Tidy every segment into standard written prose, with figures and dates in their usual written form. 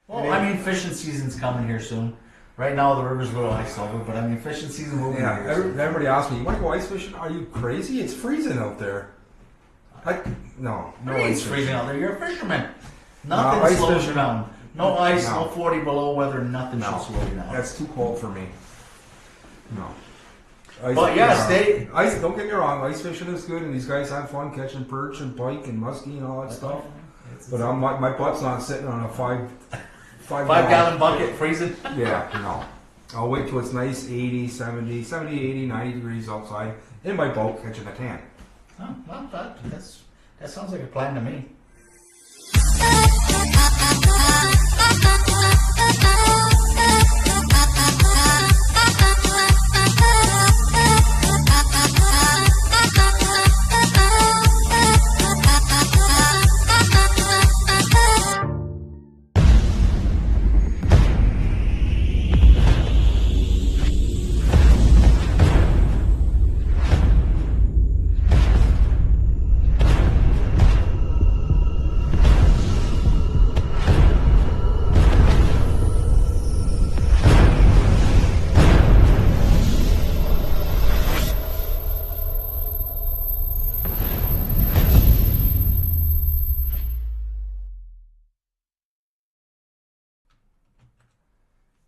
Well, I mean, fishing season's coming here soon. Right now, the river's a little iced over, but I mean, fishing season will be Yeah, here soon. everybody asks me, you want to go ice fishing? Are you crazy? It's freezing out there. No I mean, ice it's freezing fishing. out there. You're a fisherman. No, Nothing ice slows fishing. you down. No ice, No. no 40 below weather, nothing No, should slow you down. that's too cold for me. No. Ice, But yes, they. ice. Don't get me wrong. Ice fishing is good, and these guys have fun catching perch and pike and muskie and all that stuff. But my butt's not sitting on a five 5 gallon bucket freezing. Yeah, no. I'll wait till it's nice 80, 70, 80, 90 degrees outside in my boat catching a tan. Oh, well, that sounds like a plan to me.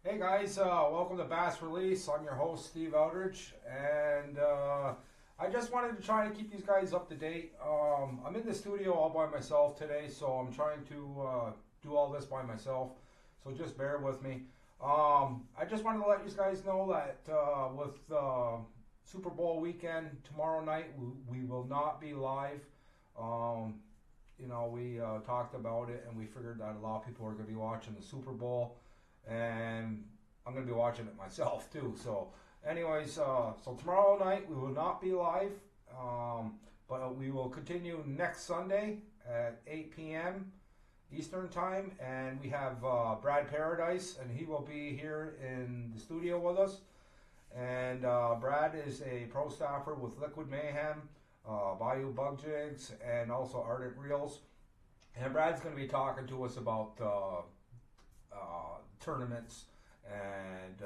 Hey guys, welcome to Bass Release. I'm your host, Steve Eldridge, and I just wanted to try to keep these guys up to date. I'm in the studio all by myself today, so I'm trying to do all this by myself, so just bear with me. I just wanted to let you guys know that with Super Bowl weekend tomorrow night, we will not be live. We talked about it, and we figured that a lot of people are going to be watching the Super Bowl. And I'm going to be watching it myself too. So anyways, so tomorrow night we will not be live, but we will continue next Sunday at 8 p.m. Eastern time, and we have Brad Paradise, and he will be here in the studio with us. And Brad is a pro staffer with Liquid Mayhem, Bayou Bug Jigs, and also Ardent Reels. And Brad's going to be talking to us about tournaments, and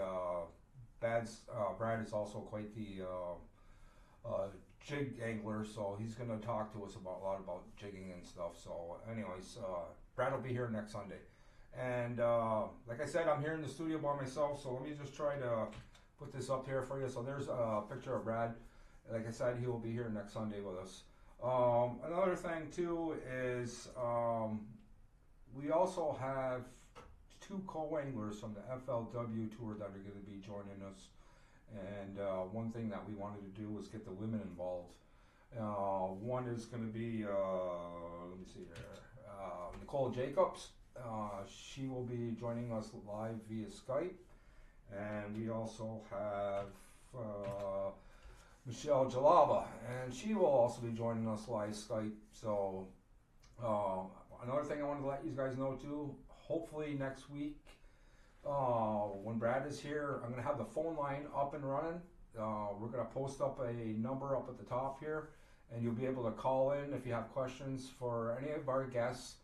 Brad is also quite the jig angler, so he's going to talk to us about a lot about jigging and stuff. So anyways, Brad will be here next Sunday, and like I said, I'm here in the studio by myself, so let me just try to put this up here for you. So there's a picture of Brad. Like I said, he will be here next Sunday with us. Another thing too is we also have two co-anglers from the FLW tour that are going to be joining us, and one thing that we wanted to do was get the women involved. One is going to be let me see here, Nicole Jacobs. She will be joining us live via Skype, and we also have Michelle Jalava, and she will also be joining us live Skype. So another thing I wanted to let you guys know too, hopefully next week, when Brad is here, I'm going to have the phone line up and running. We're going to post up a number up at the top here, and you'll be able to call in if you have questions for any of our guests.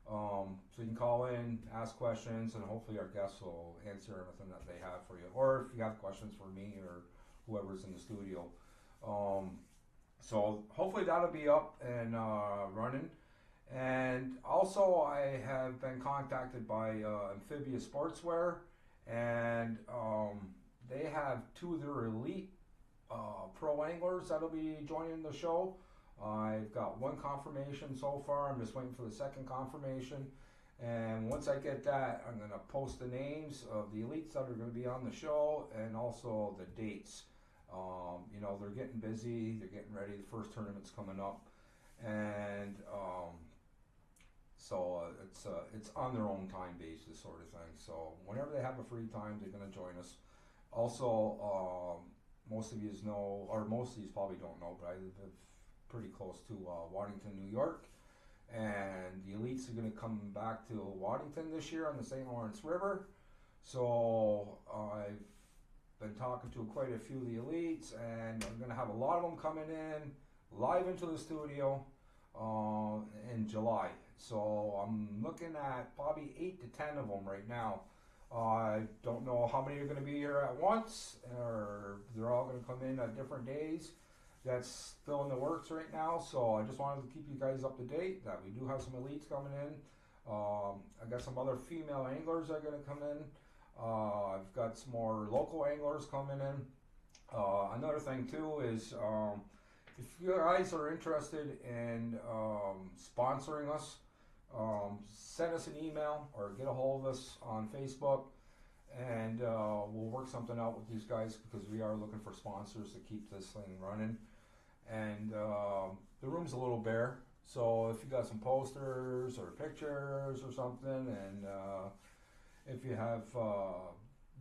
So you can call in, ask questions, and hopefully our guests will answer everything that they have for you. Or if you have questions for me or whoever's in the studio. So hopefully that'll be up and running. And also, I have been contacted by Amphibious Sportswear, and they have two of their elite pro anglers that'll be joining the show. I've got one confirmation so far. I'm just waiting for the second confirmation. And once I get that, I'm going to post the names of the elites that are going to be on the show and also the dates. They're getting busy. They're getting ready. The first tournament's coming up. And so it's on their own time basis sort of thing. So whenever they have a free time, they're going to join us. Also, most of you know, or most of you probably don't know, but I live pretty close to Waddington, New York. And the elites are going to come back to Waddington this year on the St. Lawrence River. So I've been talking to quite a few of the elites, and I'm going to have a lot of them coming in live into the studio. in July. So I'm looking at probably 8 to 10 of them right now. I don't know how many are going to be here at once, or they're all going to come in at different days. That's still in the works right now, so I just wanted to keep you guys up to date that we do have some elites coming in. I got some other female anglers that are going to come in. I've got some more local anglers coming in. Another thing too is if you guys are interested in sponsoring us, send us an email or get a hold of us on Facebook, and we'll work something out with these guys because we are looking for sponsors to keep this thing running. And the room's a little bare, so if you got some posters or pictures or something, and if you have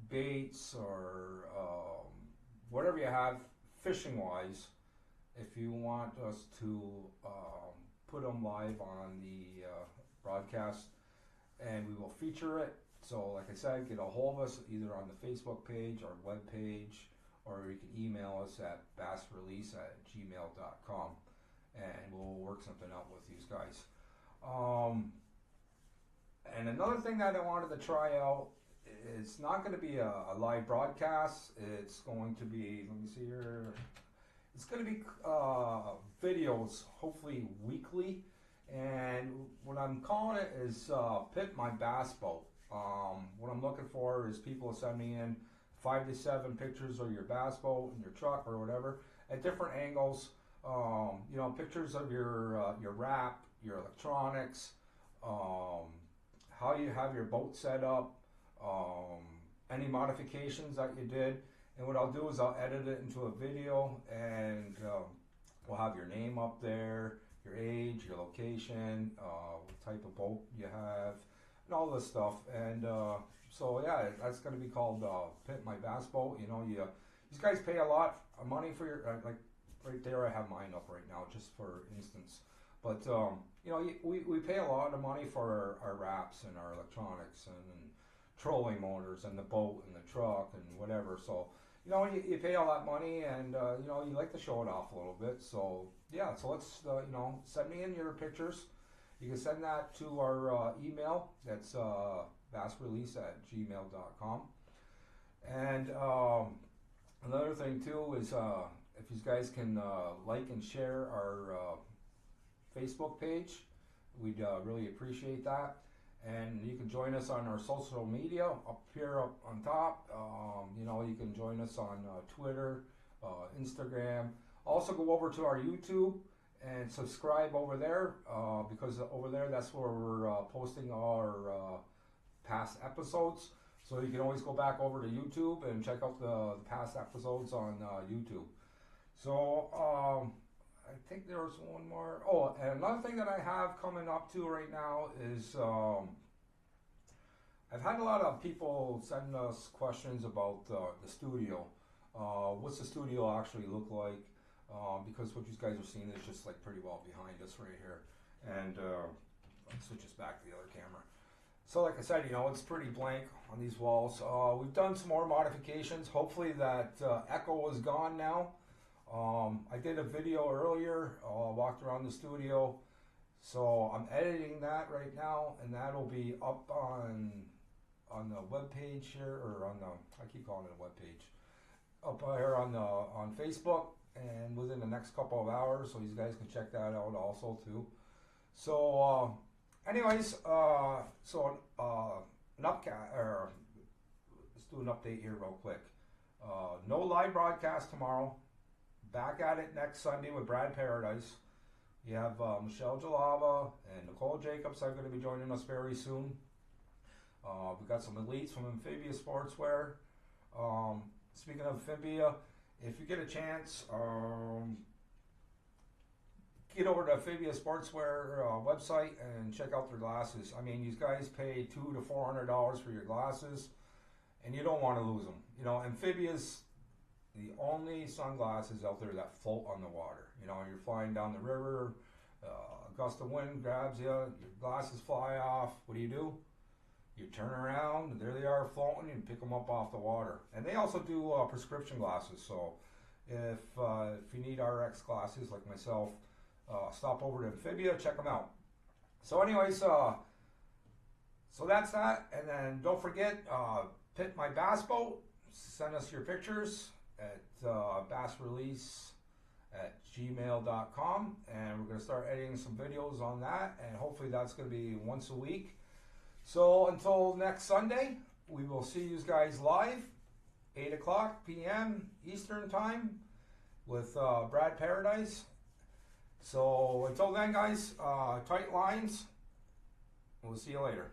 baits or whatever you have fishing wise, if you want us to put them live on the broadcast, and we will feature it. So like I said, get a hold of us either on the Facebook page or web page, or you can email us at bassrelease@gmail.com, and we'll work something out with these guys. And another thing that I wanted to try out, it's not going to be a live broadcast. It's going to be, let me see here, it's going to be videos, hopefully weekly. And what I'm calling it is Pit My Bass Boat. What I'm looking for is people to send me in 5 to 7 pictures of your bass boat and your truck or whatever at different angles. You know, pictures of your wrap, your electronics, how you have your boat set up, any modifications that you did. And what I'll do is I'll edit it into a video, and we'll have your name up there, your age, your location, what type of boat you have, and all this stuff. And so yeah, that's going to be called Pit My Bass Boat. You know, these guys pay a lot of money for your, like right there, I have mine up right now just for instance. But you know, we pay a lot of money for our wraps and our electronics and trolling motors and the boat and the truck and whatever. So you know, you pay all that money, and you know, you like to show it off a little bit. So yeah, so let's you know, send me in your pictures. You can send that to our email. That's bassrelease@gmail.com. And another thing too is if you guys can like and share our Facebook page, we'd really appreciate that. And you can join us on our social media up here up on top. You know, you can join us on Twitter, Instagram. Also go over to our YouTube and subscribe over there, because over there that's where we're posting our past episodes. So you can always go back over to YouTube and check out the past episodes on YouTube. So I think there's one more. Oh, and another thing that I have coming up to right now is I've had a lot of people send us questions about the studio. What's the studio actually look like? Because what you guys are seeing is just like pretty well behind us right here. And let's switch us back to the other camera. So like I said, you know, it's pretty blank on these walls. We've done some more modifications. Hopefully that echo is gone now. I did a video earlier, walked around the studio. So I'm editing that right now, and that'll be up on the web page here, or on the, I keep calling it a web page, up here on Facebook, and within the next couple of hours, so you guys can check that out also too. So anyways, let's do an update here real quick. No live broadcast tomorrow. Back at it next Sunday with Brad Paradise. You have Michelle Jalava and Nicole Jacobs are going to be joining us very soon. We got some elites from Amphibia Sportswear. Speaking of Amphibia, if you get a chance, get over to Amphibia Sportswear website and check out their glasses. I mean, these guys pay $200 to $400 for your glasses, and you don't want to lose them. You know, Amphibia's the only sunglasses out there that float on the water. You know, you're flying down the river, a gust of wind grabs you, your glasses fly off. What do? You turn around, and there they are floating, and pick them up off the water. And they also do prescription glasses, so if you need RX glasses like myself, stop over to Amphibia, check them out. So anyways, so that's that. And then don't forget, Pit My Bass Boat. Send us your pictures at bassrelease@gmail.com, and we're going to start editing some videos on that, and hopefully that's going to be once a week. So until next Sunday, we will see you guys live, 8 o'clock p.m. Eastern Time with Brad Paradise. So until then, guys, tight lines. We'll see you later.